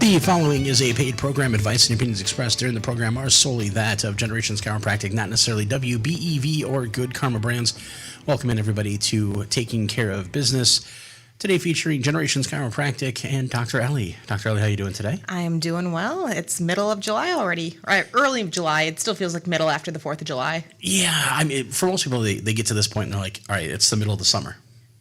The following is a paid program. Advice and opinions expressed during the program are solely that of Generations Chiropractic, not necessarily WBEV or Good Karma Brands. Welcome in, everybody, to Taking Care of Business. Today featuring Generations Chiropractic and Dr. Ellie. Dr. Ellie, how are you doing today? I am doing well. It's middle of July already. Right, early of July. It still feels like middle after the 4th of July. Yeah, I mean, for most people, they get to this point and they're like, all right, it's the middle of the summer.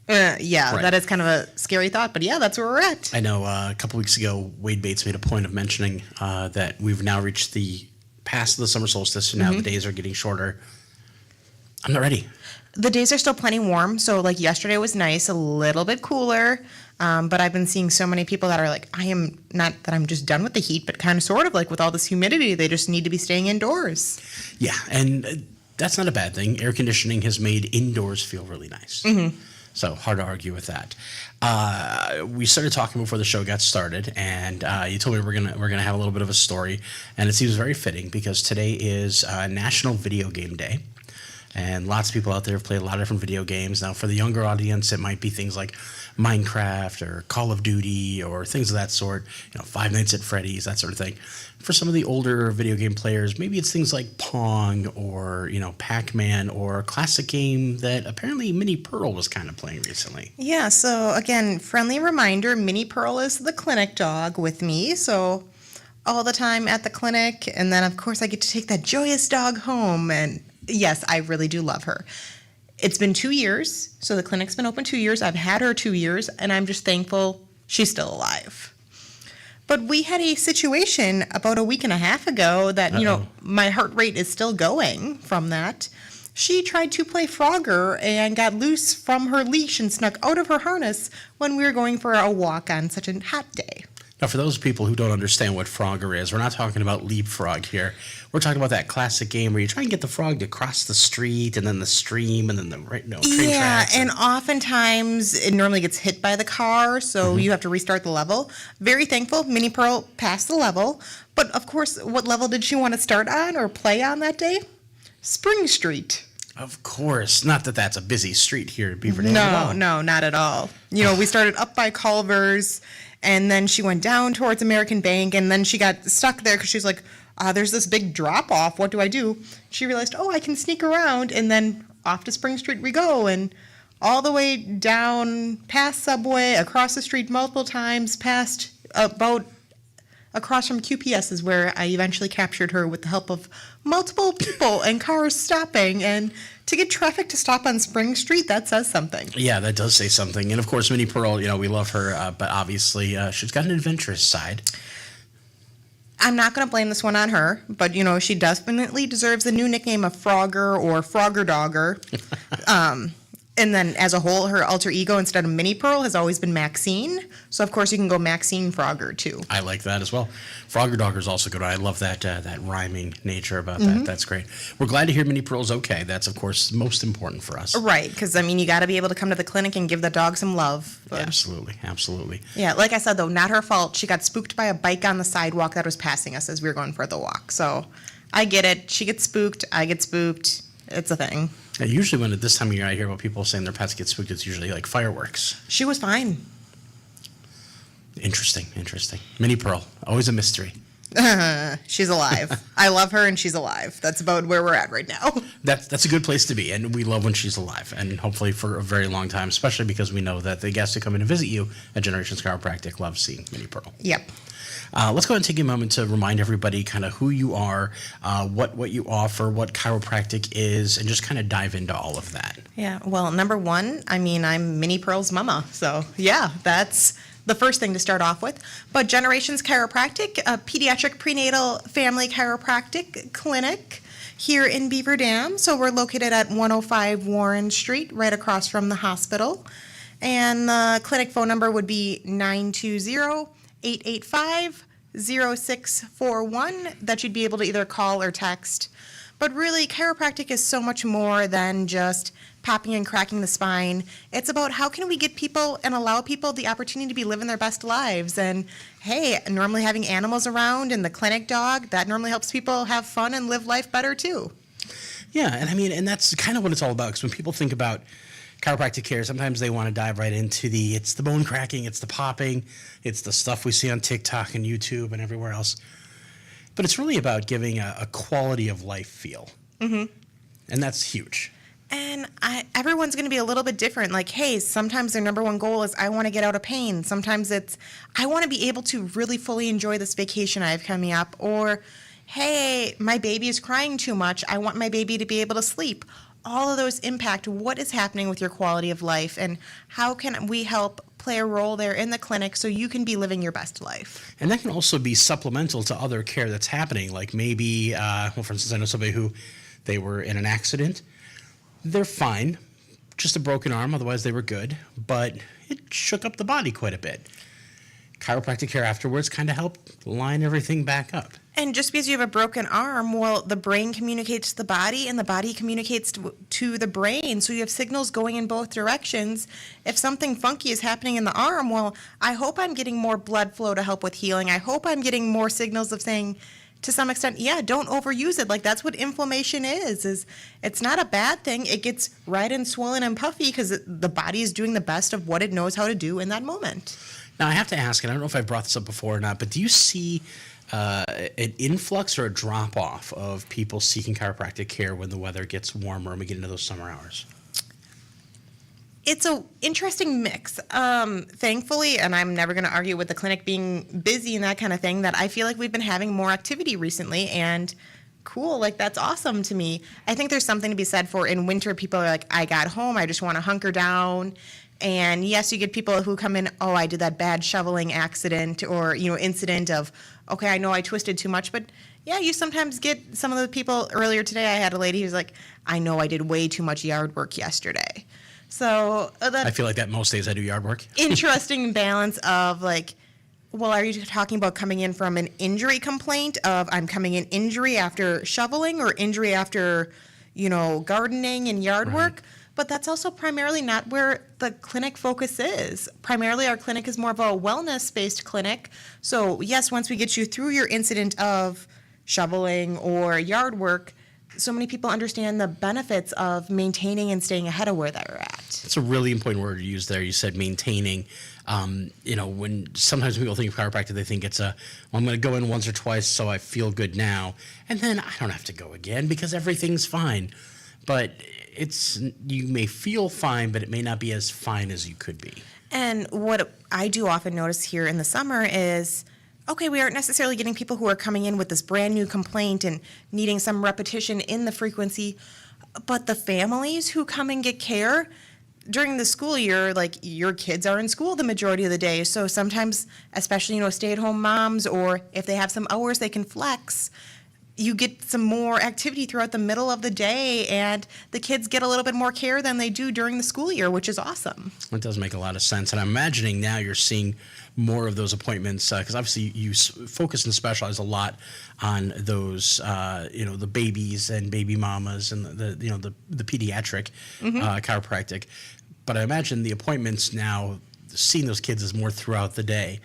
Yeah, Right. That is kind of a scary thought, but yeah, that's where we're at. I know a couple weeks ago, Wade Bates made a point of mentioning that we've now reached the past of the summer solstice, and now the days are getting shorter. I'm not ready. The days are still plenty warm, so like yesterday was nice, a little bit cooler, but I've been seeing so many people that are like, I am not that I'm just done with the heat, but kind of sort of like with all this humidity, they just need to be staying indoors. Yeah, and that's not a bad thing. Air conditioning has made indoors feel really nice. So hard to argue with that. We started talking before the show got started, and you told me we're gonna have a little bit of a story, and it seems very fitting because today is National Video Game Day. And lots of people out there have played a lot of different video games. Now, for the younger audience, it might be things like Minecraft or Call of Duty or things of that sort, Five Nights at Freddy's, that sort of thing. For some of the older video game players, maybe it's things like Pong or, Pac-Man or a classic game that apparently Minnie Pearl was kind of playing recently. Yeah, so again, friendly reminder, Minnie Pearl is the clinic dog with me, so all the time at the clinic, and then of course I get to take that joyous dog home, and yes, I really do love her. It's been 2 years, so the clinic's been open 2 years. I've had her 2 years, and I'm just thankful she's still alive. But we had a situation about a week and a half ago that, my heart rate is still going from that. She tried to play Frogger and got loose from her leash and snuck out of her harness when we were going for a walk on such a hot day. Now, for those people who don't understand what Frogger is, we're not talking about leapfrog here. We're talking about that classic game where you try and get the frog to cross the street and then the stream and then the train tracks. And oftentimes it normally gets hit by the car, so you have to restart the level. Very thankful, Minnie Pearl passed the level. But of course, what level did she want to start on or play on that day? Spring Street. Of course. Not that that's a busy street here in Beaverdale at all. No, not at all. We started up by Culver's, and then she went down towards American Bank, and then she got stuck there because she's like, there's this big drop-off. What do I do? She realized, I can sneak around, and then off to Spring Street we go, and all the way down past Subway, across the street multiple times, past about across from QPS is where I eventually captured her with the help of multiple people and cars stopping. And to get traffic to stop on Spring Street, that says something. Yeah, that does say something. And of course, Minnie Pearl, we love her, but obviously she's got an adventurous side. I'm not going to blame this one on her, but, she definitely deserves the new nickname of Frogger or Frogger Dogger. And then as a whole, her alter ego instead of Minnie Pearl has always been Maxine. So, of course, you can go Maxine Frogger, too. I like that as well. Frogger Dogger is also good. I love that rhyming nature about that. That's great. We're glad to hear Minnie Pearl's okay. That's, of course, most important for us. Right, because, you got to be able to come to the clinic and give the dog some love. But Absolutely. Yeah, like I said, though, not her fault. She got spooked by a bike on the sidewalk that was passing us as we were going for the walk. So I get it. She gets spooked. I get spooked. It's a thing. And usually when at this time of year I hear about people saying their pets get spooked, it's usually like fireworks. She was fine. Interesting. Minnie Pearl, always a mystery. She's alive. I love her and she's alive. That's about where we're at right now. That's a good place to be, and we love when she's alive, and hopefully for a very long time, especially because we know that the guests who come in and visit you at Generations Chiropractic love seeing Minnie Pearl. Yep. Let's go ahead and take a moment to remind everybody kind of who you are, what you offer, what chiropractic is, and just kind of dive into all of that. Yeah, well, number one, I'm Minnie Pearl's mama. So, yeah, that's the first thing to start off with. But Generations Chiropractic, a pediatric prenatal family chiropractic clinic here in Beaver Dam. So we're located at 105 Warren Street, right across from the hospital. And the clinic phone number would be 920-885-0641 that you'd be able to either call or text. But really, chiropractic is so much more than just popping and cracking the spine. It's about how can we get people and allow people the opportunity to be living their best lives. And hey, normally having animals around and the clinic dog, that normally helps people have fun and live life better too. Yeah, and and that's kind of what it's all about, because when people think about chiropractic care, sometimes they want to dive right into it's the bone cracking, it's the popping, it's the stuff we see on TikTok and YouTube and everywhere else. But it's really about giving a quality of life feel. Mm-hmm. And that's huge. And everyone's going to be a little bit different. Like, hey, sometimes their number one goal is I want to get out of pain. Sometimes it's I want to be able to really fully enjoy this vacation I have coming up. Or, hey, my baby is crying too much. I want my baby to be able to sleep. All of those impact what is happening with your quality of life, and how can we help play a role there in the clinic so you can be living your best life. And that can also be supplemental to other care that's happening. Like maybe, for instance, I know somebody who they were in an accident. They're fine, just a broken arm, otherwise they were good, but it shook up the body quite a bit. Chiropractic care afterwards kind of helped line everything back up. And just because you have a broken arm, well, the brain communicates to the body and the body communicates to the brain. So you have signals going in both directions. If something funky is happening in the arm, well, I hope I'm getting more blood flow to help with healing. I hope I'm getting more signals of saying, to some extent, yeah, don't overuse it. Like, that's what inflammation is it's not a bad thing. It gets red and swollen and puffy because the body is doing the best of what it knows how to do in that moment. Now, I have to ask, and I don't know if I've brought this up before or not, but do you see an influx or a drop-off of people seeking chiropractic care when the weather gets warmer and we get into those summer hours? It's an interesting mix. Thankfully, and I'm never going to argue with the clinic being busy and that kind of thing, that I feel like we've been having more activity recently, and cool, like that's awesome to me. I think there's something to be said for in winter, people are like, I got home, I just want to hunker down. And yes, you get people who come in, oh, I did that bad shoveling accident or, incident of, okay, I know I twisted too much, but yeah, you sometimes get some of the people. Earlier today, I had a lady who's like, I know I did way too much yard work yesterday. So I feel like that most days I do yard work. Interesting balance of like, well, are you talking about coming in from an injury complaint of I'm coming in injury after shoveling or injury after, gardening and yard work? But that's also primarily not where the clinic focus is. Primarily, our clinic is more of a wellness-based clinic. So yes, once we get you through your incident of shoveling or yard work, so many people understand the benefits of maintaining and staying ahead of where they're at. It's a really important word you used there. You said maintaining. When sometimes people think of chiropractic, they think it's I'm going to go in once or twice so I feel good now, and then I don't have to go again because everything's fine. But you may feel fine, but it may not be as fine as you could be. And what I do often notice here in the summer is, okay, we aren't necessarily getting people who are coming in with this brand new complaint and needing some repetition in the frequency, but the families who come and get care during the school year, like your kids are in school the majority of the day. So sometimes, especially, stay-at-home moms, or if they have some hours they can flex, you get some more activity throughout the middle of the day, and the kids get a little bit more care than they do during the school year, which is awesome. It does make a lot of sense. And I'm imagining now you're seeing more of those appointments because obviously you focus and specialize a lot on those, the babies and baby mamas and the pediatric chiropractic. But I imagine the appointments now, seeing those kids is more throughout the day,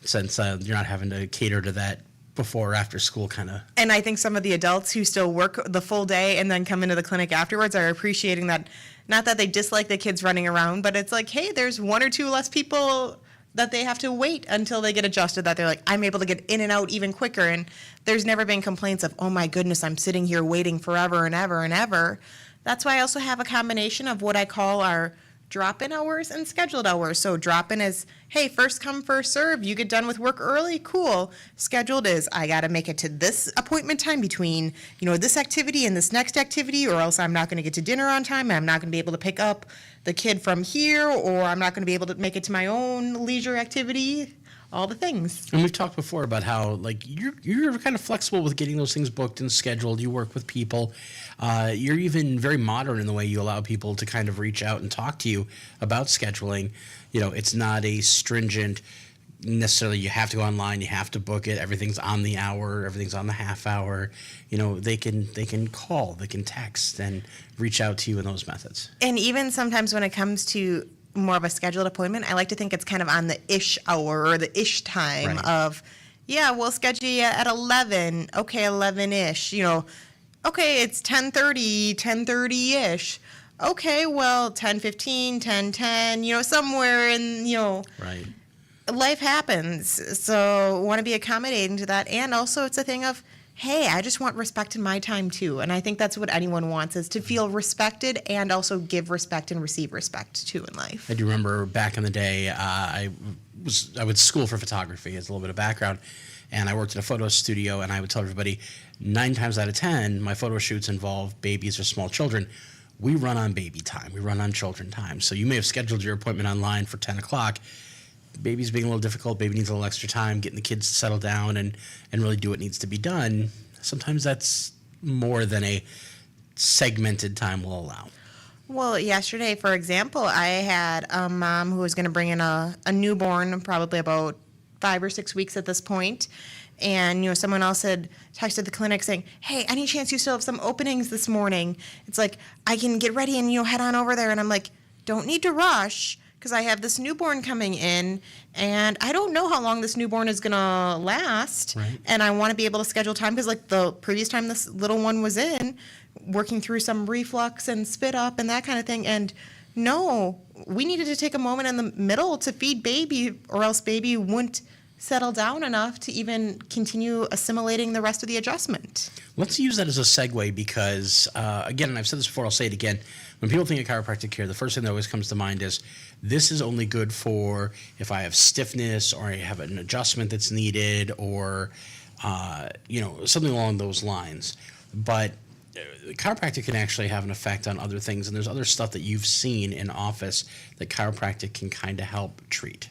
since you're not having to cater to that before or after school kind of. And I think some of the adults who still work the full day and then come into the clinic afterwards are appreciating that. Not that they dislike the kids running around, but it's like, hey, there's one or two less people that they have to wait until they get adjusted, that they're like, I'm able to get in and out even quicker. And there's never been complaints of, oh my goodness, I'm sitting here waiting forever and ever and ever. That's why I also have a combination of what I call our drop-in hours and scheduled hours. So drop-in is, hey, first come, first serve. You get done with work early, cool. Scheduled is, I got to make it to this appointment time between, this activity and this next activity, or else I'm not going to get to dinner on time. I'm not going to be able to pick up the kid from here, or I'm not going to be able to make it to my own leisure activity. All the things. And we've talked before about how you're kind of flexible with getting those things booked and scheduled. You work with people. You're even very modern in the way you allow people to kind of reach out and talk to you about scheduling. It's not a stringent necessarily you have to go online, you have to book it. Everything's on the hour, everything's on the half hour. They can call, they can text and reach out to you in those methods. And even sometimes when it comes to more of a scheduled appointment, I like to think it's kind of on the ish hour or the ish time of, yeah, we'll schedule you at 11. Okay, 11-ish. Okay, it's 10:30, 10:30-ish. okay, well, 10:15, 10:10, somewhere in, Right. life happens. So want to be accommodating to that. And also it's a thing of, hey, I just want respect in my time too. And I think that's what anyone wants, is to feel respected and also give respect and receive respect too in life. I do remember back in the day, I went to school for photography as a little bit of background, and I worked in a photo studio, and I would tell everybody 9 times out of 10, my photo shoots involve babies or small children. We run on baby time. We run on children time. So you may have scheduled your appointment online for 10 o'clock. Baby's being a little difficult. Baby needs a little extra time getting the kids to settle down and really do what needs to be done. Sometimes that's more than a segmented time will allow. Well, yesterday, for example, I had a mom who was going to bring in a newborn, probably about 5 or 6 weeks at this point. And, someone else had texted the clinic saying, hey, any chance you still have some openings this morning? It's like, I can get ready and, head on over there. And I'm like, don't need to rush, because I have this newborn coming in, and I don't know how long this newborn is going to last. Right. And I want to be able to schedule time, because like the previous time this little one was in, working through some reflux and spit up and that kind of thing. And no, we needed to take a moment in the middle to feed baby, or else baby wouldn't settle down enough to even continue assimilating the rest of the adjustment. Let's use that as a segue because, again, and I've said this before, I'll say it again. When people think of chiropractic care, the first thing that always comes to mind is this is only good for if I have stiffness or I have an adjustment that's needed or, something along those lines. But chiropractic can actually have an effect on other things, and there's other stuff that you've seen in office that chiropractic can kind of help treat.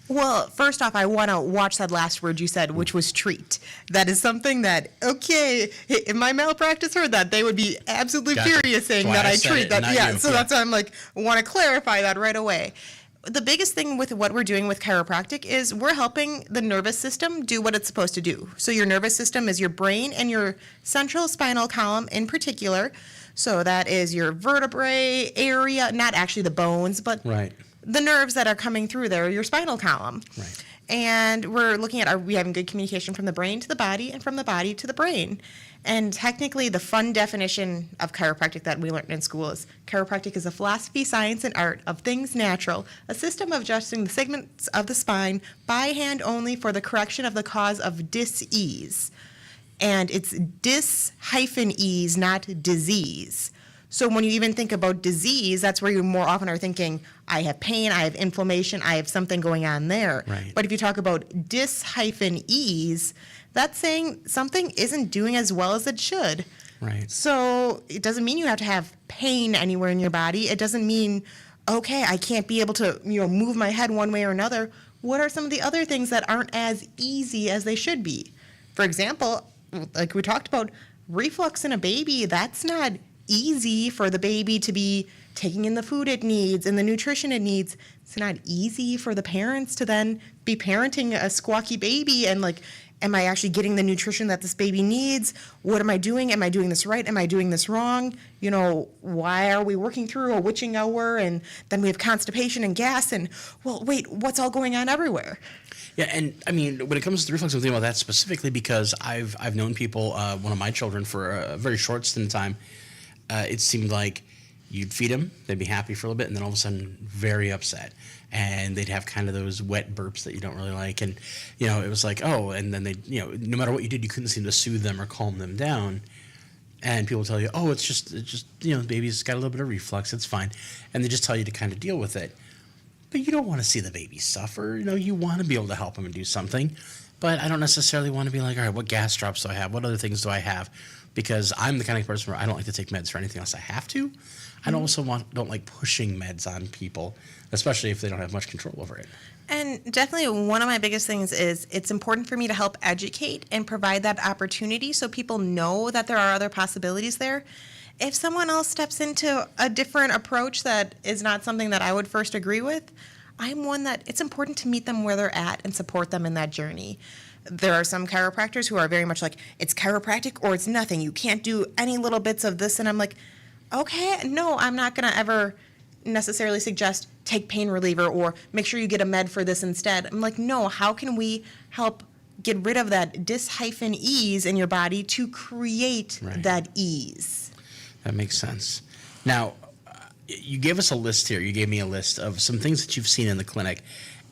Well, first off, I want to watch that last word you said, which was treat. That is something that, okay, if my malpractice heard that, they would be absolutely Gotcha. furious saying That's why that I I said treat it, that. not Yeah, you. so Yeah. that's why I'm like, want to clarify that right away. The biggest thing with what we're doing with chiropractic is we're helping the nervous system do what it's supposed to do. So your nervous system is your brain and your central spinal column in particular. So that is your vertebrae area, not actually the bones, but Right. the nerves that are coming through there, your spinal column. Right. And we're looking at, are we having good communication from the brain to the body and from the body to the brain? And technically, the fun definition of chiropractic that we learned in school is chiropractic is a philosophy, science, and art of things natural, a system of adjusting the segments of the spine by hand only for the correction of the cause of dis-ease. And it's dis-ease, not disease. So when you even think about disease, that's where you more often are thinking, I have pain, I have inflammation, I have something going on there. Right. But if you talk about dis-ease, that's saying something isn't doing as well as it should. Right. So it doesn't mean you have to have pain anywhere in your body. It doesn't mean, okay, I can't be able to, move my head one way or another. What are some of the other things that aren't as easy as they should be? For example, like we talked about, reflux in a baby, that's not easy for the baby to be taking in the food it needs and the nutrition it needs. It's not easy for the parents to then be parenting a squawky baby and like, am I actually getting the nutrition that this baby needs? What am I doing? Am I doing this right? Am I doing this wrong? Why are we working through a witching hour and then we have constipation and gas and, well, wait, what's all going on everywhere? Yeah, and I mean, when it comes to the reflux, I'm thinking about that specifically because I've known people, one of my children for a very short stint of time, it seemed like you'd feed them, they'd be happy for a little bit, and then all of a sudden, very upset. And they'd have kind of those wet burps that you don't really like. And, it was like, oh, and then they, no matter what you did, you couldn't seem to soothe them or calm them down. And people tell you, oh, it's just, the baby's got a little bit of reflux, it's fine. And they just tell you to kind of deal with it. But you don't want to see the baby suffer. You want to be able to help them and do something. But I don't necessarily want to be like, all right, what gas drops do I have? What other things do I have? Because I'm the kind of person where I don't like to take meds for anything else I have to. I also don't like pushing meds on people, especially if they don't have much control over it. And definitely one of my biggest things is it's important for me to help educate and provide that opportunity so people know that there are other possibilities there. If someone else steps into a different approach that is not something that I would first agree with, I'm one that it's important to meet them where they're at and support them in that journey. There are some chiropractors who are very much like, it's chiropractic or it's nothing. You can't do any little bits of this. And I'm like, okay, no, I'm not going to ever necessarily suggest take pain reliever or make sure you get a med for this instead. I'm like, no, how can we help get rid of that dis-ease in your body to create Right. that ease? That makes sense. Now, you gave us a list here. You gave me a list of some things that you've seen in the clinic,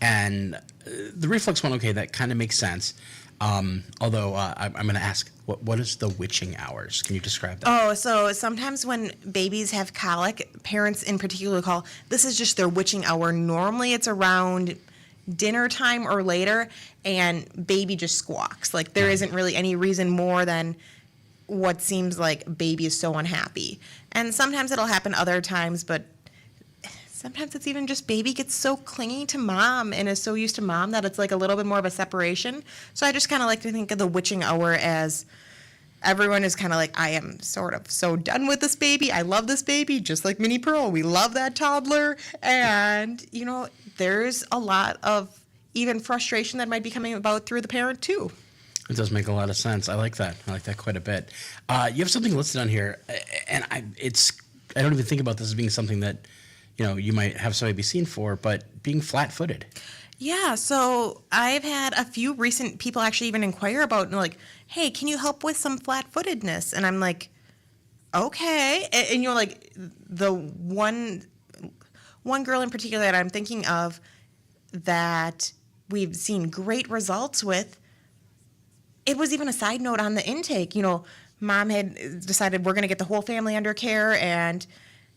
and the reflux one. Okay, that kind of makes sense. Although I'm going to ask, what is the witching hours? Can you describe that? Oh, so sometimes when babies have colic, parents in particular call this is just their witching hour. Normally it's around dinner time or later, and baby just squawks. Like there isn't really any reason more than what seems like baby is so unhappy. And sometimes it'll happen other times, but sometimes it's even just baby gets so clingy to mom and is so used to mom that it's like a little bit more of a separation. So I just kind of like to think of the witching hour as everyone is kind of like, I am sort of so done with this baby. I love this baby, just like Minnie Pearl. We love that toddler. And, there's a lot of even frustration that might be coming about through the parent too. It does make a lot of sense. I like that. I like that quite a bit. You have something listed on here, and I don't even think about this as being something that, you might have somebody be seen for, but being flat-footed. Yeah, so I've had a few recent people actually even inquire about, like, hey, can you help with some flat-footedness? And I'm like, okay. And like the one girl in particular that I'm thinking of that we've seen great results with, it was even a side note on the intake. Mom had decided we're going to get the whole family under care, and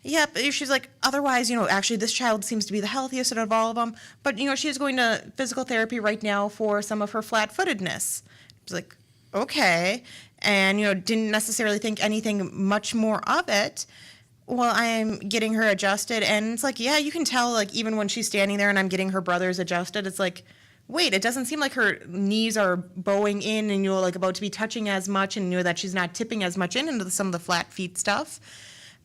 yep, she's like, otherwise, actually this child seems to be the healthiest out of all of them, but, she's going to physical therapy right now for some of her flat-footedness. I was like, okay, and, didn't necessarily think anything much more of it. Well, I'm getting her adjusted, and it's like, yeah, you can tell, like, even when she's standing there and I'm getting her brothers adjusted, it's like, wait, it doesn't seem like her knees are bowing in and, like, about to be touching as much, and, that she's not tipping as much into some of the flat feet stuff.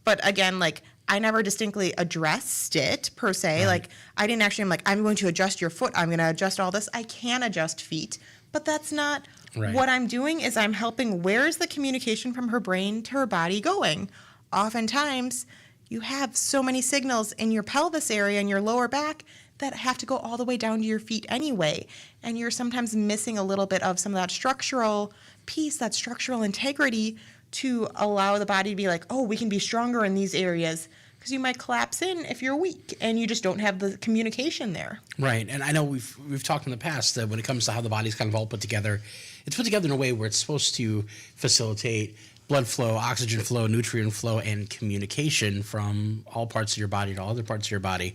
But again, like, I never distinctly addressed it per se. Right. Like, I didn't actually, I'm like, I'm going to adjust your foot. I'm going to adjust all this. I can adjust feet, but that's not right. What I'm doing is I'm helping. Where's the communication from her brain to her body going? Oftentimes, you have so many signals in your pelvis area and your lower back that have to go all the way down to your feet anyway. And you're sometimes missing a little bit of some of that structural piece, that structural integrity to allow the body to be like, oh, we can be stronger in these areas, because you might collapse in if you're weak and you just don't have the communication there. Right. And I know we've talked in the past that when it comes to how the body's kind of all put together, it's put together in a way where it's supposed to facilitate blood flow, oxygen flow, nutrient flow, and communication from all parts of your body to all other parts of your body.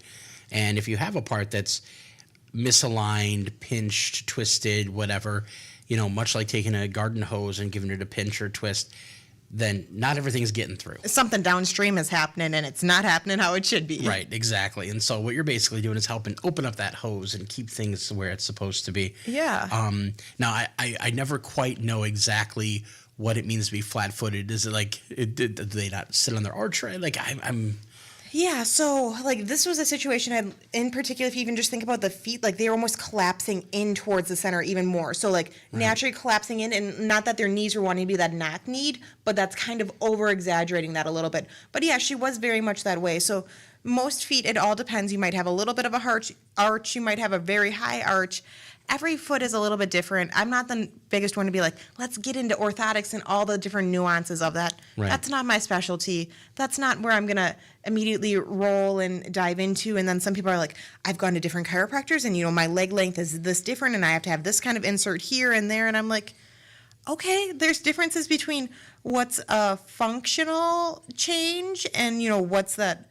And if you have a part that's misaligned, pinched, twisted, whatever, much like taking a garden hose and giving it a pinch or twist, then not everything's getting through. Something downstream is happening, and it's not happening how it should be. Right, exactly. And so what you're basically doing is helping open up that hose and keep things where it's supposed to be. Yeah. Now, I never quite know exactly what it means to be flat-footed. Is it like, do they not sit on their arch? Right? Like, I'm Yeah, so like this was a situation in particular, if you even just think about the feet, like they were almost collapsing in towards the center even more. So like naturally collapsing in, and not that their knees were wanting to be that knock kneed, but that's kind of over exaggerating that a little bit. But yeah, she was very much that way. So most feet, it all depends. You might have a little bit of a arch, you might have a very high arch. Every foot is a little bit different. I'm not the biggest one to be like, let's get into orthotics and all the different nuances of that. Right. That's not my specialty. That's not where I'm going to immediately roll and dive into. And then some people are like, I've gone to different chiropractors and, my leg length is this different and I have to have this kind of insert here and there. And I'm like, okay, there's differences between what's a functional change and, what's that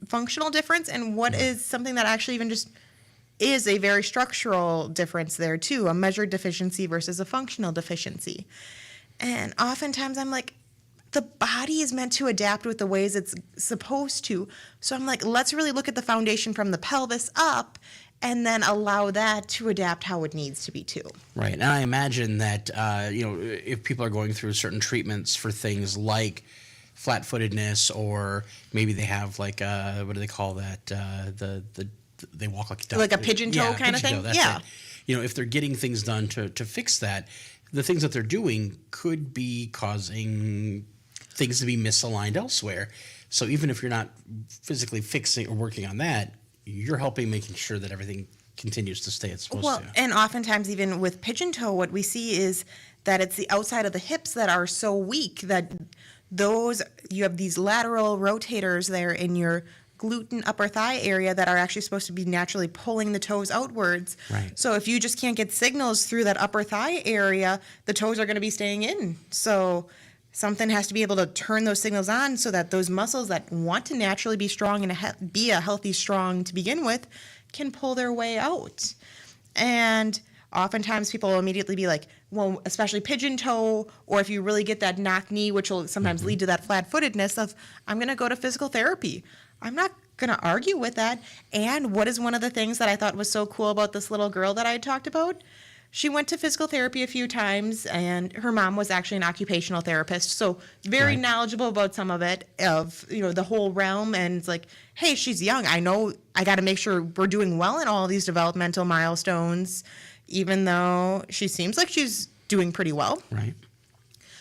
functional difference and what is something that actually even just is a very structural difference there too, a measured deficiency versus a functional deficiency. And oftentimes I'm like, the body is meant to adapt with the ways it's supposed to. So I'm like, let's really look at the foundation from the pelvis up and then allow that to adapt how it needs to be too. Right. And I imagine that, if people are going through certain treatments for things like flat-footedness, or maybe they have like, what do they call that? They walk like a duck. Like a pigeon toe kind of thing? Yeah. It. If they're getting things done to fix that, the things that they're doing could be causing things to be misaligned elsewhere. So even if you're not physically fixing or working on that, you're helping making sure that everything continues to stay as supposed to. And oftentimes even with pigeon toe, what we see is that it's the outside of the hips that are so weak that you have these lateral rotators there in your glute and upper thigh area that are actually supposed to be naturally pulling the toes outwards. Right. So if you just can't get signals through that upper thigh area, the toes are going to be staying in. So something has to be able to turn those signals on so that those muscles that want to naturally be strong and be a healthy strong to begin with can pull their way out. And oftentimes people will immediately be like, well, especially pigeon toe, or if you really get that knock knee, which will sometimes lead to that flat-footedness of, I'm going to go to physical therapy. I'm not going to argue with that. And what is one of the things that I thought was so cool about this little girl that I had talked about? She went to physical therapy a few times, and her mom was actually an occupational therapist, so very knowledgeable about some of it, of the whole realm. And it's like, hey, she's young. I know I got to make sure we're doing well in all these developmental milestones, even though she seems like she's doing pretty well. Right.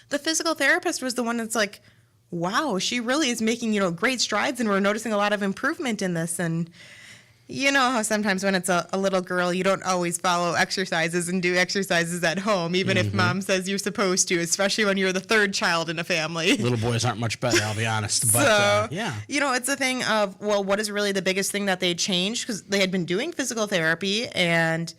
The physical therapist was the one that's like, wow, she really is making great strides, and we're noticing a lot of improvement in this. And you know how sometimes when it's a little girl, you don't always follow exercises and do exercises at home, even if mom says you're supposed to, especially when you're the third child in a family. Little boys aren't much better, I'll be honest. But, So, yeah. it's a thing of, well, what is really the biggest thing that they changed? Because they had been doing physical therapy, and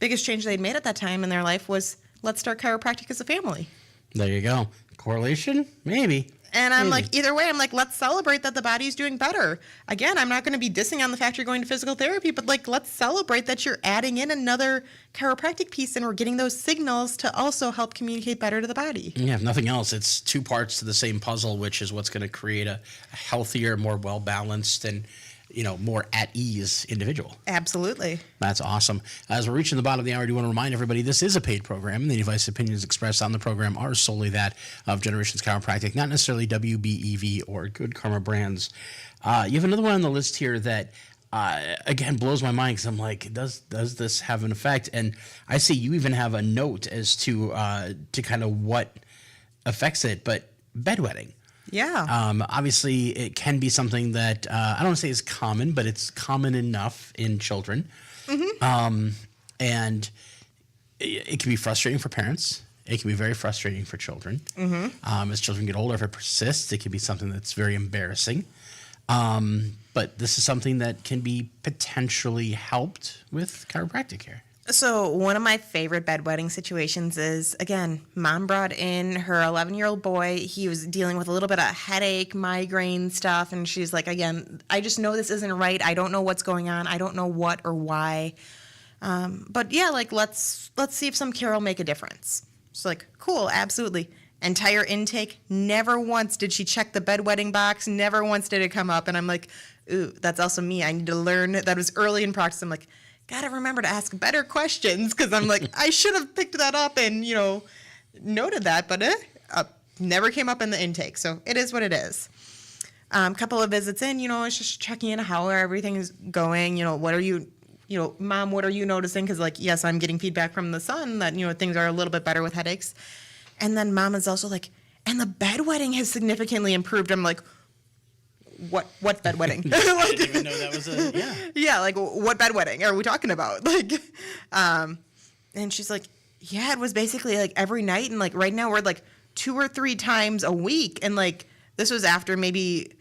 biggest change they'd made at that time in their life was, let's start chiropractic as a family. There you go. Correlation? Maybe. And I'm like, either way, I'm like, let's celebrate that the body's doing better. Again, I'm not going to be dissing on the fact you're going to physical therapy, but like, let's celebrate that you're adding in another chiropractic piece, and we're getting those signals to also help communicate better to the body. Yeah, if nothing else, it's two parts to the same puzzle, which is what's going to create a healthier, more well-balanced, and more at ease individual. Absolutely. That's awesome. As we're reaching the bottom of the hour, I do want to remind everybody this is a paid program. The advice and opinions expressed on the program are solely that of Generations Chiropractic, not necessarily WBEV or Good Karma Brands. You have another one on the list here that again blows my mind, because I'm like, does this have an effect? And I see you even have a note as to kind of what affects it, but bedwetting. Yeah. Obviously, it can be something that I don't want to say is common, but it's common enough in children. And it can be frustrating for parents. It can be very frustrating for children. As children get older, if it persists, it can be something that's very embarrassing. But this is something that can be potentially helped with chiropractic care. So one of my favorite bedwetting situations is, again, mom brought in her 11-year-old boy. He was dealing with a little bit of headache, migraine stuff, and she's like, again, I just know this isn't right. I don't know what's going on. I don't know what or why. But yeah, like let's see if some care will make a difference. It's like, cool, absolutely. Entire intake, never once did she check the bedwetting box. Never once did it come up. And I'm like, ooh, that's also me. I need to learn. That was early in practice. I'm like, gotta remember to ask better questions, because I'm like, I should have picked that up and noted that, but never came up in the intake. So it is what it is. Couple of visits in, it's just checking in how everything is going. What are you, mom, what are you noticing? Because like, yes, I'm getting feedback from the son that things are a little bit better with headaches. And then mom is also like, and the bedwetting has significantly improved. I'm like, what bedwetting? I didn't even know that was Yeah, like what bedwetting are we talking about? Like, and she's like, yeah, it was basically like every night, and like right now we're like 2 or 3 times a week, and like this was after maybe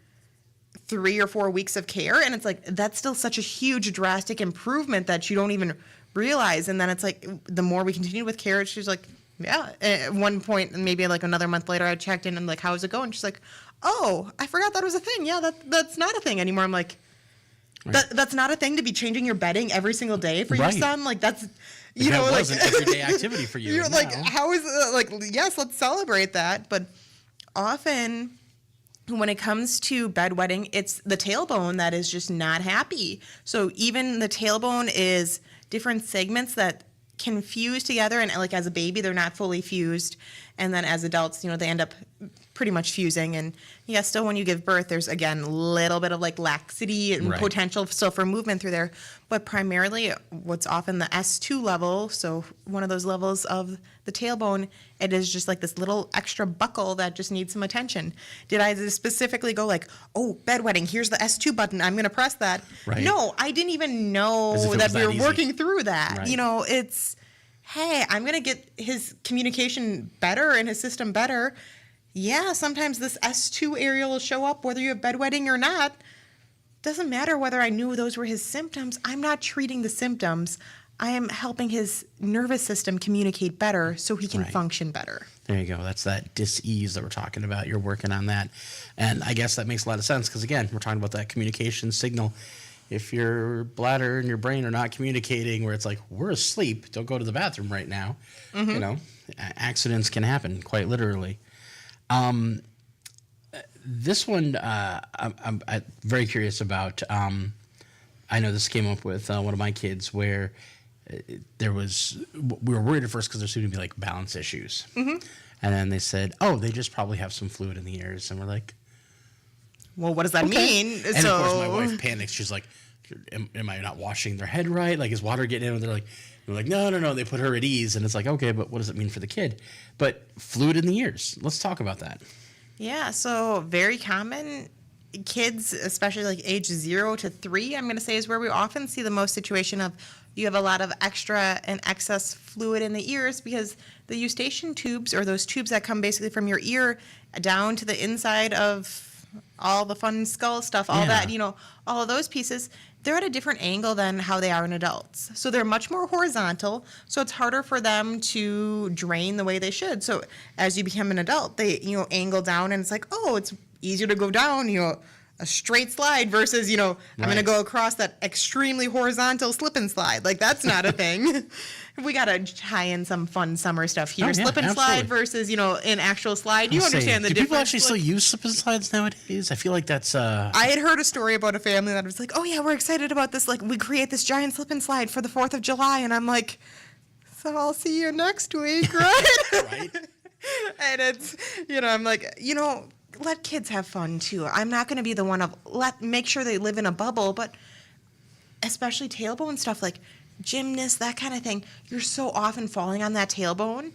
3 or 4 weeks of care, and it's like that's still such a huge drastic improvement that you don't even realize. And then it's like the more we continue with care, she's like, yeah. At one point, maybe like another month later, I checked in and like, how's it going? She's like, oh, I forgot that was a thing. Yeah, that's not a thing anymore. I'm like, that's not a thing to be changing your bedding every single day for your son. Like that's, that was an everyday activity for you. You're like, how is it? Like, yes, let's celebrate that. But often when it comes to bedwetting, it's the tailbone that is just not happy. So even the tailbone is different segments that can fuse together, and like as a baby they're not fully fused, and then as adults they end up pretty much fusing. And yeah, still when you give birth there's again a little bit of like laxity and potential still for movement through there, but primarily what's often the S2 level, so one of those levels of the tailbone, it is just like this little extra buckle that just needs some attention. Did I specifically go like, oh, bedwetting, here's the S2 button, I'm going to press that? No, I didn't even know that we were working through that. It's, hey, I'm going to get his communication better and his system better. Yeah, sometimes this S2 area will show up whether you have bedwetting or not. Doesn't matter whether I knew those were his symptoms. I'm not treating the symptoms. I am helping his nervous system communicate better so he can Right. function better. There you go. That's that dis-ease that we're talking about. You're working on that. And I guess that makes a lot of sense because, again, we're talking about that communication signal. If your bladder and your brain are not communicating where it's like, we're asleep, don't go to the bathroom right now, accidents can happen, quite literally. This one, I'm very curious about. I know this came up with one of my kids where we were worried at first because there seemed to be like balance issues. And then they said, oh, they just probably have some fluid in the ears. And we're like, Well, what does that mean? and of course my wife panics. She's like, am I not washing their head right? Like, is water getting in? And we're like, no. They put her at ease. And it's like, okay, but what does it mean for the kid? But fluid in the ears. Let's talk about that. Yeah, so very common. Kids, especially like age 0 to 3, I'm going to say is where we often see the most situation of you have a lot of extra and excess fluid in the ears because the eustachian tubes, or those tubes that come basically from your ear down to the inside of all the fun skull stuff, all that, all of those pieces, they're at a different angle than how they are in adults. So they're much more horizontal, so it's harder for them to drain the way they should. So as you become an adult, they, angle down and it's like, oh, it's easier to go down, a straight slide versus, I'm going to go across that extremely horizontal slip and slide. Like, that's not a thing. We got to tie in some fun summer stuff here. Slip and slide versus, an actual slide. You understand the difference. Do people actually still use slip and slides nowadays? I feel like that's... I had heard a story about a family that was like, oh, yeah, we're excited about this. Like, we create this giant slip and slide for the 4th of July. And I'm like, so I'll see you next week, right? Right. And it's, I'm like, let kids have fun too. I'm not going to be the one of make sure they live in a bubble, but especially tailbone stuff like gymnasts, that kind of thing. You're so often falling on that tailbone.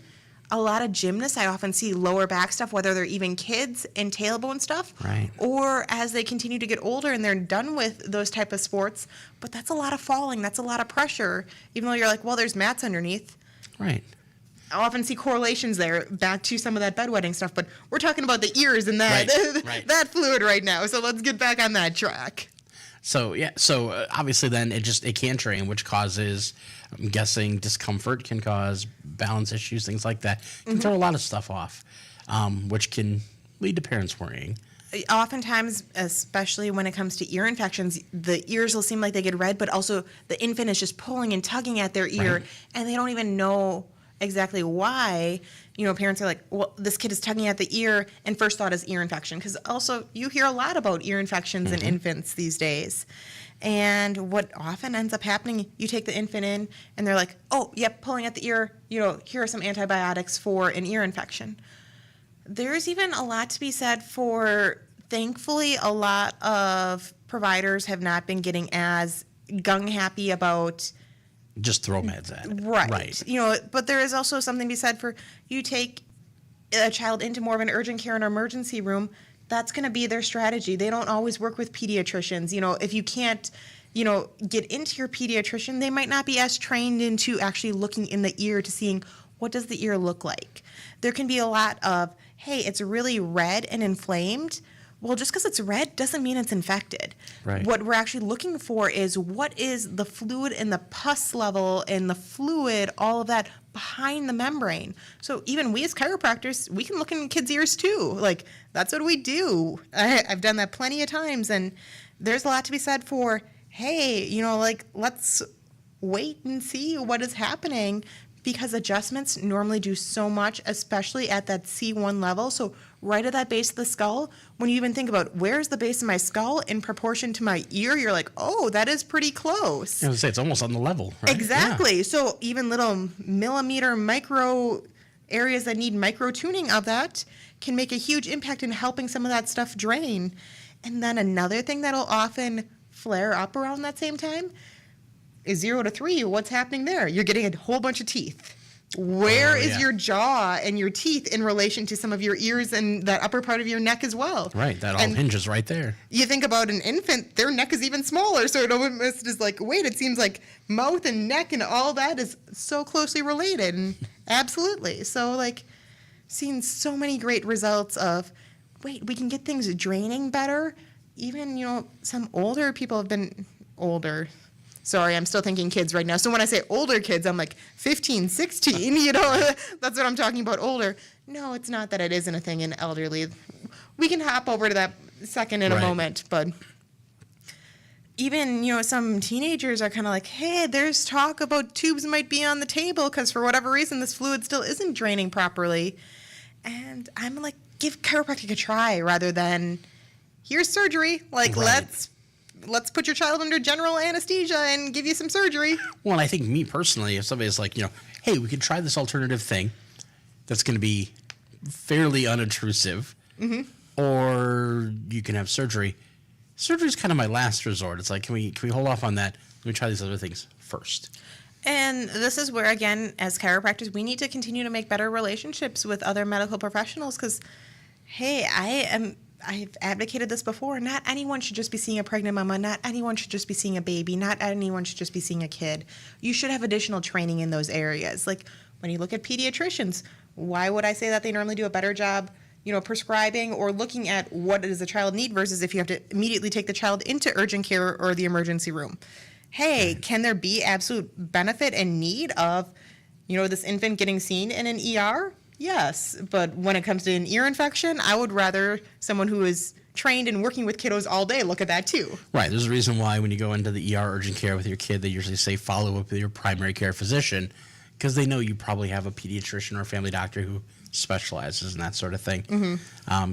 A lot of gymnasts, I often see lower back stuff, whether they're even kids and tailbone stuff, right? Or as they continue to get older and they're done with those type of sports. But that's a lot of falling. That's a lot of pressure. Even though you're like, well, there's mats underneath. Right. I often see correlations there back to some of that bedwetting stuff, but we're talking about the ears and that that fluid right now. So let's get back on that track. So obviously then it can drain, which causes, I'm guessing, discomfort, can cause balance issues, things like that. Can throw a lot of stuff off, which can lead to parents worrying. Oftentimes, especially when it comes to ear infections, the ears will seem like they get red, but also the infant is just pulling and tugging at their ear, and they don't even know exactly why. Parents are like, well, this kid is tugging at the ear, and first thought is ear infection, because also you hear a lot about ear infections in infants these days. And what often ends up happening, you take the infant in and they're like, oh, yep, pulling at the ear, here are some antibiotics for an ear infection. There's even a lot to be said for, thankfully, a lot of providers have not been getting as gung-happy about just throw meds at it. Right. But there is also something to be said for, you take a child into more of an urgent care and emergency room, that's going to be their strategy. They don't always work with pediatricians. If you can't, get into your pediatrician, they might not be as trained into actually looking in the ear to seeing what does the ear look like. There can be a lot of, hey, it's really red and inflamed. Well, just because it's red doesn't mean it's infected. Right. What we're actually looking for is what is the fluid and the pus level and the fluid, all of that behind the membrane. So even we as chiropractors, we can look in kids' ears too. Like, that's what we do. I've done that plenty of times, and there's a lot to be said for, hey, let's wait and see what is happening, because adjustments normally do so much, especially at that C1 level. So right at that base of the skull, when you even think about where's the base of my skull in proportion to my ear, you're like, oh, that is pretty close. I was say it's almost on the level, right? Exactly. Yeah. So even little millimeter micro areas that need micro tuning of that can make a huge impact in helping some of that stuff drain. And then another thing that'll often flare up around that same time is 0 to 3. What's happening there? You're getting a whole bunch of teeth. Where is your jaw and your teeth in relation to some of your ears and that upper part of your neck as well? Right, that all hinges right there. You think about an infant, their neck is even smaller, so it almost is like, wait, it seems like mouth and neck and all that is so closely related. And absolutely. So, seen so many great results of, wait, we can get things draining better. Even, some older people have been older. Sorry, I'm still thinking kids right now. So when I say older kids, I'm like 15, 16, that's what I'm talking about, older. No, it's not that it isn't a thing in elderly. We can hop over to that second in a moment, but even, some teenagers are kind of like, hey, there's talk about tubes might be on the table because for whatever reason, this fluid still isn't draining properly. And I'm like, give chiropractic a try rather than, here's surgery. Like, let's put your child under general anesthesia and give you some surgery. Well, I think me personally, if somebody's like, hey, we could try this alternative thing that's going to be fairly unobtrusive, or you can have surgery. Surgery is kind of my last resort. It's like, can we hold off on that? Let me try these other things first. And this is where, again, as chiropractors, we need to continue to make better relationships with other medical professionals because, hey, I've advocated this before. Not anyone should just be seeing a pregnant mama. Not anyone should just be seeing a baby. Not anyone should just be seeing a kid. You should have additional training in those areas. Like when you look at pediatricians, why would I say that they normally do a better job, prescribing or looking at what does the child need versus if you have to immediately take the child into urgent care or the emergency room? Hey, can there be absolute benefit and need of, this infant getting seen in an ER? Yes, but when it comes to an ear infection, I would rather someone who is trained in working with kiddos all day look at that too. Right. There's a reason why when you go into the ER urgent care with your kid, they usually say follow up with your primary care physician because they know you probably have a pediatrician or a family doctor who specializes in that sort of thing.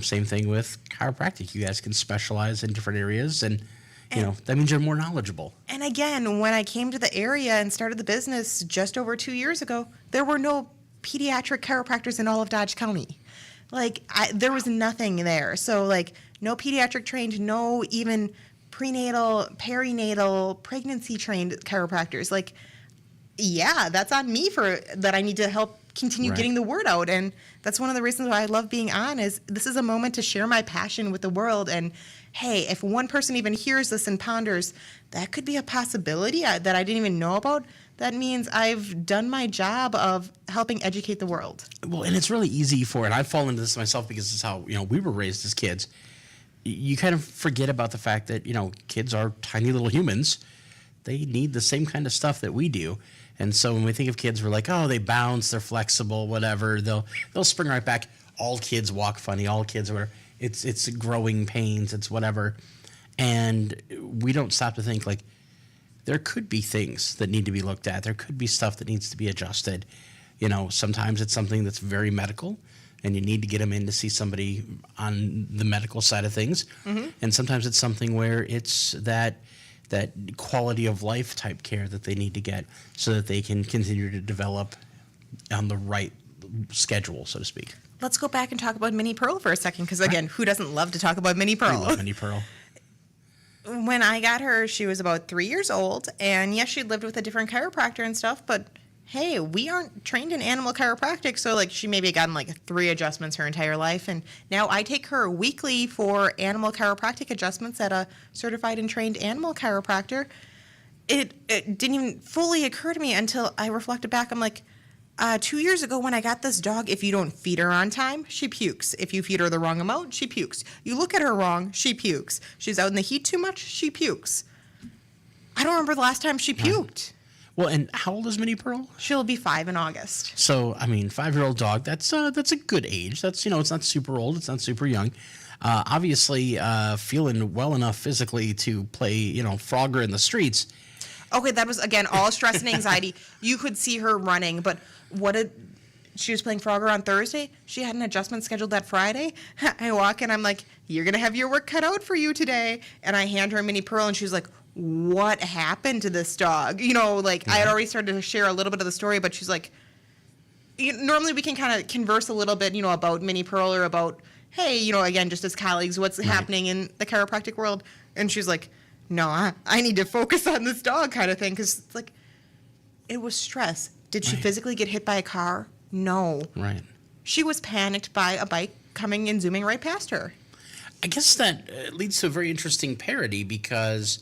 Same thing with chiropractic. You guys can specialize in different areas and that means you're more knowledgeable. And again, when I came to the area and started the business just over 2 years ago, there were no pediatric chiropractors in all of Dodge County. There was nothing there. So, no pediatric trained, no even prenatal, perinatal, pregnancy trained chiropractors. That's on me for that. I need to help continue getting the word out. And that's one of the reasons why I love being on is this is a moment to share my passion with the world. And hey, if one person even hears this and ponders, that could be a possibility that I didn't even know about. That means I've done my job of helping educate the world. Well, and it's really easy for, and I've fallen into this myself because this is how, we were raised as kids. You kind of forget about the fact that, kids are tiny little humans. They need the same kind of stuff that we do. And so when we think of kids, we're like, oh, they bounce, they're flexible, whatever. They'll spring right back. All kids walk funny. All kids are, it's growing pains. It's whatever. And we don't stop to think there could be things that need to be looked at. There could be stuff that needs to be adjusted. Sometimes it's something that's very medical and you need to get them in to see somebody on the medical side of things. And sometimes it's something where it's that quality of life type care that they need to get so that they can continue to develop on the right schedule, so to speak. Let's go back and talk about Minnie Pearl for a second because, again, who doesn't love to talk about Minnie Pearl? I love Minnie Pearl. When I got her, she was about 3 years old, and yes, she lived with a different chiropractor and stuff, but hey, we aren't trained in animal chiropractic, so she maybe had gotten 3 adjustments her entire life, and now I take her weekly for animal chiropractic adjustments at a certified and trained animal chiropractor. It didn't even fully occur to me until I reflected back. I'm like, 2 years ago when I got this dog, if you don't feed her on time, she pukes. If you feed her the wrong amount, she pukes. You look at her wrong, she pukes. She's out in the heat too much, she pukes. I don't remember the last time she puked. Well, and how old is Minnie Pearl? She'll be 5 in August. So, 5-year-old dog, that's a good age. That's, it's not super old. It's not super young. Obviously, feeling well enough physically to play, Frogger in the streets. Okay, that was, again, all stress and anxiety. You could see her running, but she was playing Frogger on Thursday. She had an adjustment scheduled that Friday. I walk in, I'm like, you're going to have your work cut out for you today. And I hand her a Minnie Pearl, and she's like, what happened to this dog? I had already started to share a little bit of the story, but she's like, normally we can kind of converse a little bit, about Minnie Pearl or about, hey, again, just as colleagues, what's happening in the chiropractic world. And she's like, no, I need to focus on this dog kind of thing. Because it was stress. Did she physically get hit by a car? No. Right. She was panicked by a bike coming and zooming right past her. I guess that leads to a very interesting parody because,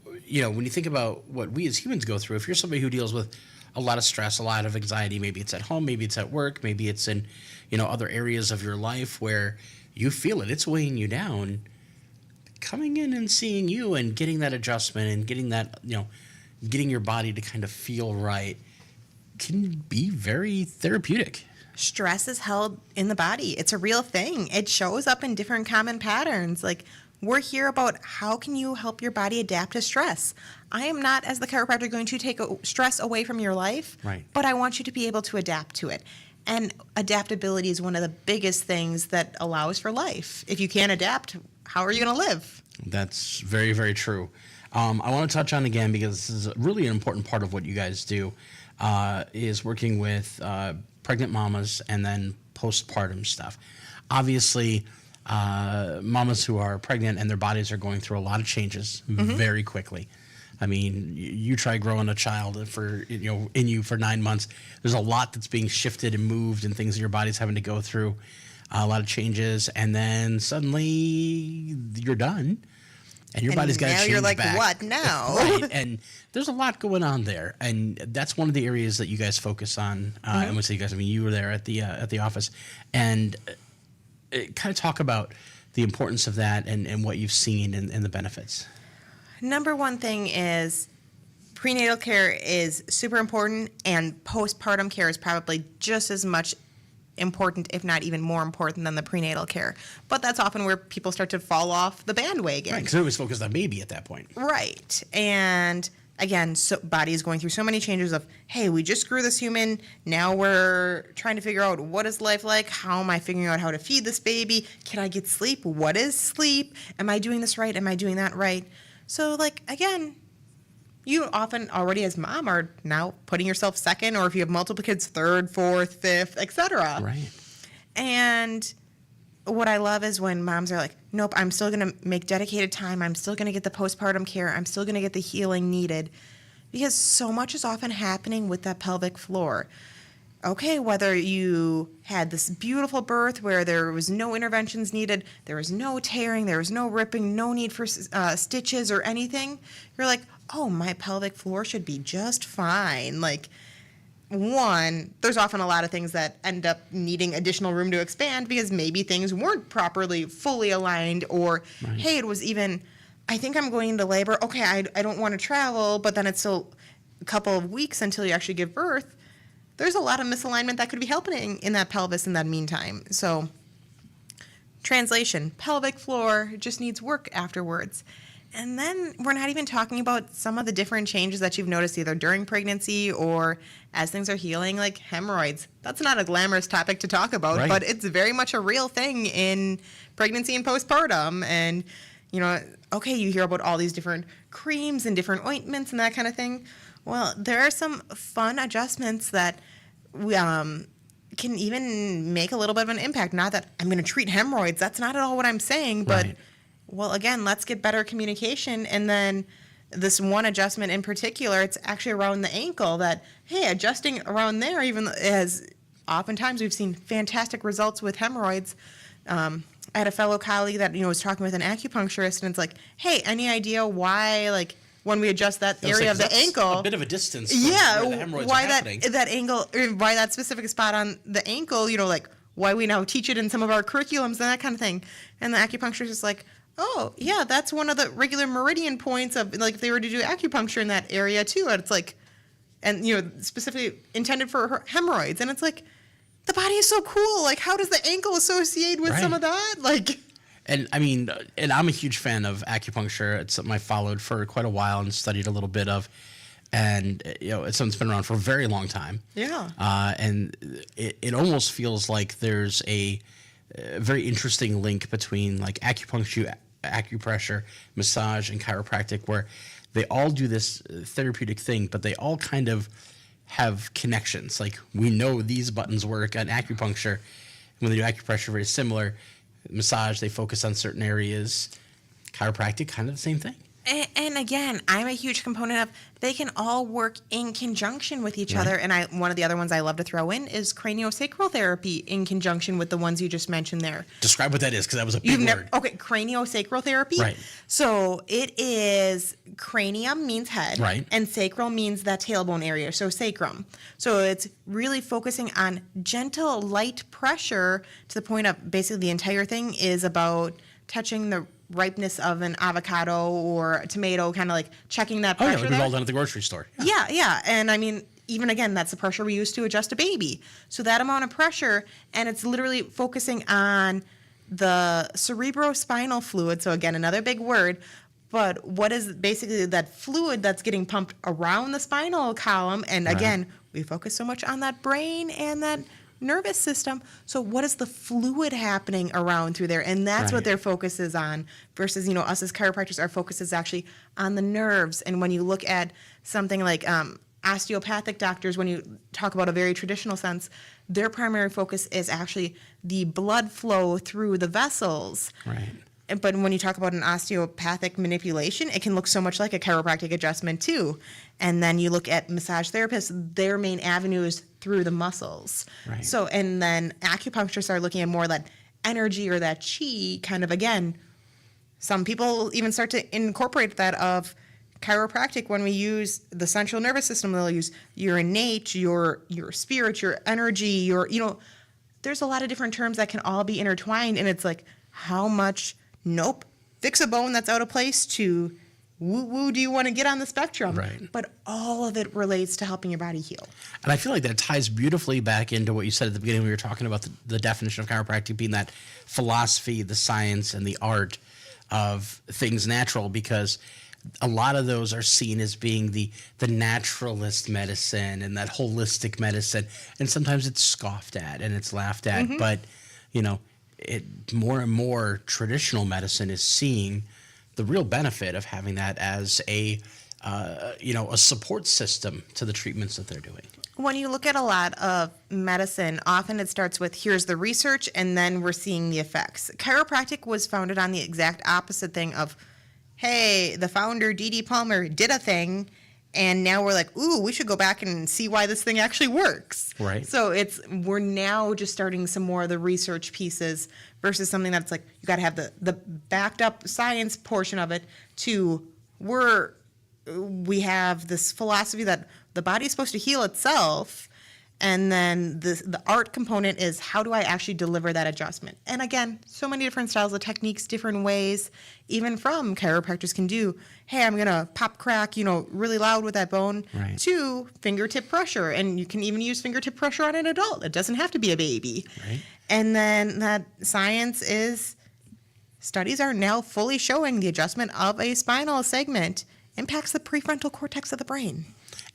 when you think about what we as humans go through, if you're somebody who deals with a lot of stress, a lot of anxiety. Maybe it's at home, maybe it's at work, maybe it's in, other areas of your life where you feel it. It's weighing you down. Coming in and seeing you and getting that adjustment and getting that, getting your body to kind of feel right can be very therapeutic. Stress is held in the body. It's a real thing. It shows up in different common patterns. Like, we're here about how can you help your body adapt to stress. I am not, as the chiropractor, going to take stress away from your life, right, but I want you to be able to adapt to it. And adaptability is one of the biggest things that allows for life. If you can't adapt, how are you going to live? That's very, very true. I want to touch on again, because this is really an important part of what you guys do, is working with pregnant mamas and then postpartum stuff. Obviously, mamas who are pregnant and their bodies are going through a lot of changes very quickly. I mean, you try growing a child for in you for 9 months. There's a lot that's being shifted and moved, and things that your body's having to go through. A lot of changes, and then suddenly you're done, and your body's got to change back. Now you're like, what now? Right, and there's a lot going on there, and that's one of the areas that you guys focus on. And we say you guys, I mean, you were there at the office, and kind of talk about the importance of that and what you've seen and the benefits. Number one thing is prenatal care is super important, and postpartum care is probably just as much important, if not even more important, than the prenatal care. But that's often where people start to fall off the bandwagon. Right, because they're always focused on baby at that point. Right. And again, body is going through so many changes of, hey, we just grew this human. Now we're trying to figure out, what is life like? How am I figuring out how to feed this baby? Can I get sleep? What is sleep? Am I doing this right? Am I doing that right? So, again, you often already as mom are now putting yourself second, or if you have multiple kids, third, fourth, fifth, etc. Right. And what I love is when moms are like, nope, I'm still going to make dedicated time. I'm still going to get the postpartum care. I'm still going to get the healing needed. Because so much is often happening with that pelvic floor. Okay, whether you had this beautiful birth where there was no interventions needed, there was no tearing, there was no ripping, no need for stitches or anything, you're like, oh, my pelvic floor should be just fine. One, there's often a lot of things that end up needing additional room to expand because maybe things weren't properly fully aligned, or, right, hey, it was even, I think I'm going into labor. Okay, I don't want to travel, but then it's still a couple of weeks until you actually give birth. There's a lot of misalignment that could be happening in that pelvis in that meantime. So, translation, pelvic floor just needs work afterwards. And then we're not even talking about some of the different changes that you've noticed either during pregnancy or as things are healing, like hemorrhoids. That's not a glamorous topic to talk about, right, but it's very much a real thing in pregnancy and postpartum. And, okay, you hear about all these different creams and different ointments and that kind of thing. Well, there are some fun adjustments that can even make a little bit of an impact. Not that I'm going to treat hemorrhoids. That's not at all what I'm saying. But, right, well, again, let's get better communication. And then this one adjustment in particular, it's actually around the ankle that, hey, adjusting around there, even as oftentimes we've seen fantastic results with hemorrhoids. I had a fellow colleague that, was talking with an acupuncturist, and it's like, hey, any idea why, when we adjust that area of the ankle, a bit of a distance from where the hemorrhoids why are happening. that angle, or why that specific spot on the ankle, why we now teach it in some of our curriculums and that kind of thing. And the acupuncturist is like, oh, yeah, that's one of the regular meridian points of, if they were to do acupuncture in that area too. And it's like, and, specifically intended for hemorrhoids. And it's like, the body is so cool. How does the ankle associate with, right, some of that? And I mean, and I'm a huge fan of acupuncture. It's something I followed for quite a while and studied a little bit of. And, it's something that's been around for a very long time. Yeah. And it almost feels like there's a very interesting link between acupuncture, massage, and chiropractic, where they all do this therapeutic thing, but they all kind of have connections. We know these buttons work on acupuncture. When they do acupressure, very similar. Massage, they focus on certain areas. Chiropractic, kind of the same thing. And again, I'm a huge component of they can all work in conjunction with each Right. other. And one of the other ones I love to throw in is craniosacral therapy in conjunction with the ones you just mentioned there. Describe what that is, because that was a big word. Okay, craniosacral therapy. Right. So it is cranium means head, Right. and sacral means that tailbone area, so sacrum. So it's really focusing on gentle, light pressure to the point of basically the entire thing is about touching the ripeness of an avocado or a tomato, kind of like checking that Oh, pressure yeah, we've there. all done at the grocery store. Yeah. And I mean, even again, that's the pressure we use to adjust a baby. So that amount of pressure, and it's literally focusing on the cerebrospinal fluid. So again, another big word, but what is basically that fluid that's getting pumped around the spinal column? And Right. again, we focus so much on that brain and that nervous system. So what is the fluid happening around through there? And that's what Right. their focus is on versus, us as chiropractors, our focus is actually on the nerves. And when you look at something like osteopathic doctors, when you talk about a very traditional sense, their primary focus is actually the blood flow through the vessels. Right. But when you talk about an osteopathic manipulation, it can look so much like a chiropractic adjustment too. And then you look at massage therapists, their main avenue is through the muscles. Right. So, and then acupuncturists are looking at more that energy or that chi kind of, again, some people even start to incorporate that of chiropractic when we use the central nervous system. They'll use your innate, your spirit, your energy, there's a lot of different terms that can all be intertwined. And it's like, how much, nope, fix a bone that's out of place to woo-woo do you want to get on the spectrum? Right. But all of it relates to helping your body heal. And I feel like that ties beautifully back into what you said at the beginning when we were talking about the definition of chiropractic being that philosophy, the science, and the art of things natural, because a lot of those are seen as being the naturalist medicine and that holistic medicine. And sometimes it's scoffed at and it's laughed at. Mm-hmm. But, more and more traditional medicine is seeing the real benefit of having that as a support system to the treatments that they're doing. When you look at a lot of medicine, often it starts with here's the research and then we're seeing the effects. Chiropractic was founded on the exact opposite thing of, hey, the founder, D.D. Palmer, did a thing, and now we're like, ooh, we should go back and see why this thing actually works. Right. So we're now just starting some more of the research pieces versus something that's like you got to have the backed up science portion of it to we have this philosophy that the body is supposed to heal itself, and then the art component is how do I actually deliver that adjustment? And again, so many different styles of techniques, different ways, even from chiropractors can do, hey, I'm going to pop crack, really loud with that bone, Right. to fingertip pressure. And you can even use fingertip pressure on an adult. It doesn't have to be a baby. Right. And then that science is, studies are now fully showing the adjustment of a spinal segment impacts the prefrontal cortex of the brain.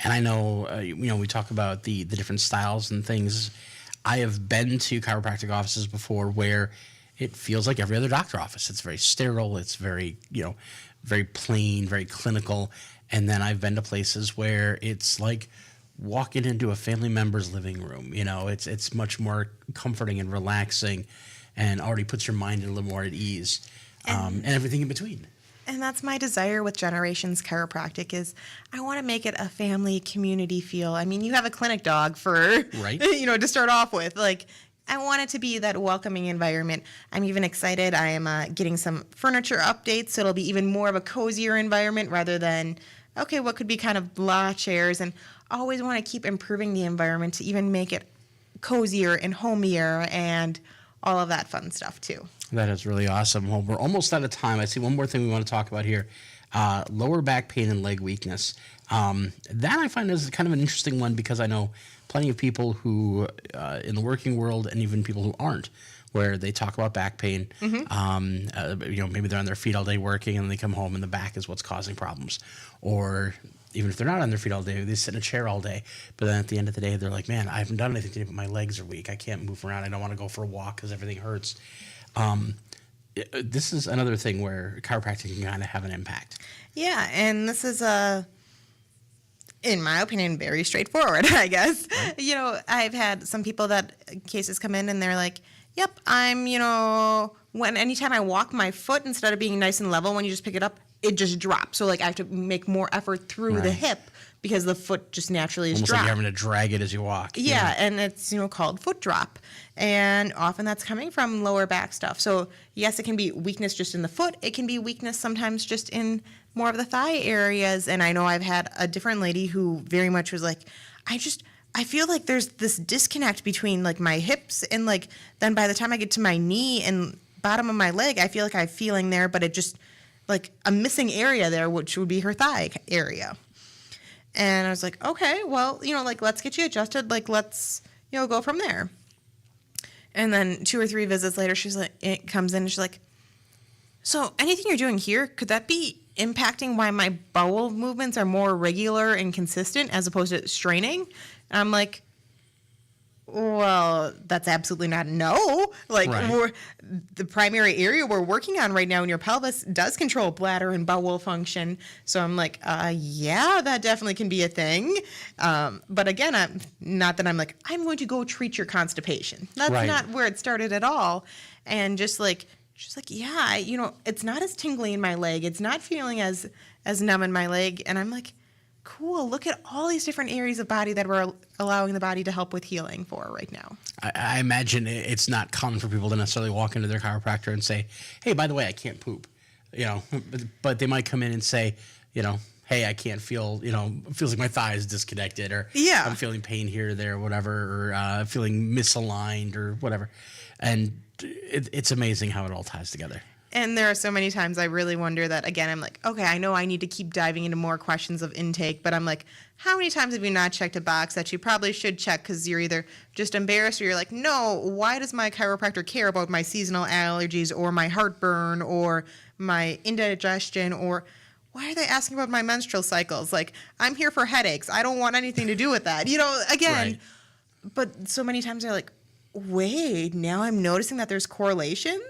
And I know, we talk about the different styles and things. I have been to chiropractic offices before where it feels like every other doctor office. It's very sterile. It's very, very plain, very clinical. And then I've been to places where it's like walking into a family member's living room. It's much more comforting and relaxing, and already puts your mind a little more at ease, and everything in between. And that's my desire with Generations Chiropractic is I want to make it a family community feel. I mean, you have a clinic dog for, Right. To start off with. Like, I want it to be that welcoming environment. I'm even excited. I am getting some furniture updates, so it'll be even more of a cozier environment rather than, okay, what could be kind of blah chairs. And always want to keep improving the environment to even make it cozier and homier and all of that fun stuff too. That is really awesome. Well, we're almost out of time. I see one more thing we want to talk about here. Lower back pain and leg weakness. That I find is kind of an interesting one because I know plenty of people who, in the working world, and even people who aren't, where they talk about back pain. Mm-hmm. Maybe they're on their feet all day working and they come home and the back is what's causing problems. Or even if they're not on their feet all day, they sit in a chair all day. But then at the end of the day, they're like, man, I haven't done anything today, but my legs are weak. I can't move around. I don't want to go for a walk because everything hurts. This is another thing where chiropractic can kind of have an impact. Yeah, and this is in my opinion, very straightforward, I guess. Right. I've had some people cases come in and they're like, yep, I'm, anytime I walk my foot, instead of being nice and level when you just pick it up, it just drops. So like I have to make more effort through the Right. hip because the foot just naturally is Almost dropped. like you're having to drag it as you walk. Yeah, and it's called foot drop, and often that's coming from lower back stuff. So yes, it can be weakness just in the foot. It can be weakness sometimes just in more of the thigh areas. And I know I've had a different lady who very much was like, I feel like there's this disconnect between like my hips and like then by the time I get to my knee and bottom of my leg, I feel like I have feeling there, but it just like a missing area there, which would be her thigh area. And I was like, okay, well, like let's get you adjusted. Like let's, go from there. And then 2 or 3 visits later, it comes in and she's like, so anything you're doing here, could that be impacting why my bowel movements are more regular and consistent as opposed to straining? And I'm like, well, that's absolutely not no. Like Right. the primary area we're working on right now in your pelvis does control bladder and bowel function. So I'm like, yeah, that definitely can be a thing. But again, I'm going to go treat your constipation. That's Right. not where it started at all. And just like, she's like, yeah, it's not as tingly in my leg. It's not feeling as numb in my leg. And I'm like, cool. Look at all these different areas of body that we're allowing the body to help with healing for right now. I imagine it's not common for people to necessarily walk into their chiropractor and say, hey, by the way, I can't poop, but they might come in and say, hey, I can't feel, it feels like my thigh is disconnected or Yeah. I'm feeling pain here or there, whatever, or feeling misaligned or whatever. And it's amazing how it all ties together. And there are so many times I really wonder that, again, I'm like, okay, I know I need to keep diving into more questions of intake, but I'm like, how many times have you not checked a box that you probably should check because you're either just embarrassed or you're like, no, why does my chiropractor care about my seasonal allergies or my heartburn or my indigestion or why are they asking about my menstrual cycles? Like, I'm here for headaches. I don't want anything to do with that. Again, Right. But so many times they're like, wait, now I'm noticing that there's correlations.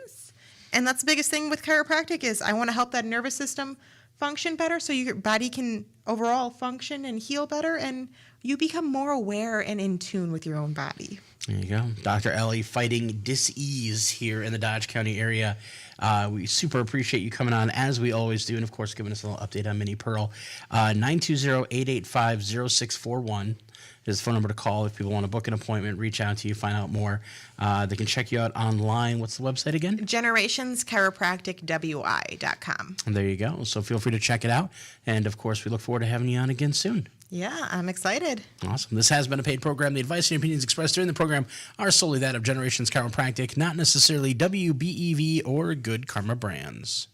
And that's the biggest thing with chiropractic is I want to help that nervous system function better so your body can overall function and heal better and you become more aware and in tune with your own body. There you go. Dr. Ellie fighting dis-ease here in the Dodge County area. We super appreciate you coming on, as we always do, and, of course, giving us a little update on Mini Pearl. 920-885-0641 is the phone number to call if people want to book an appointment, reach out to you, find out more. They can check you out online. What's the website again? GenerationsChiropracticWI.com. And there you go. So feel free to check it out. And, of course, we look forward to having you on again soon. Yeah, I'm excited. Awesome. This has been a paid program. The advice and opinions expressed during the program are solely that of Generations Chiropractic, not necessarily WBEV or Good Karma Brands.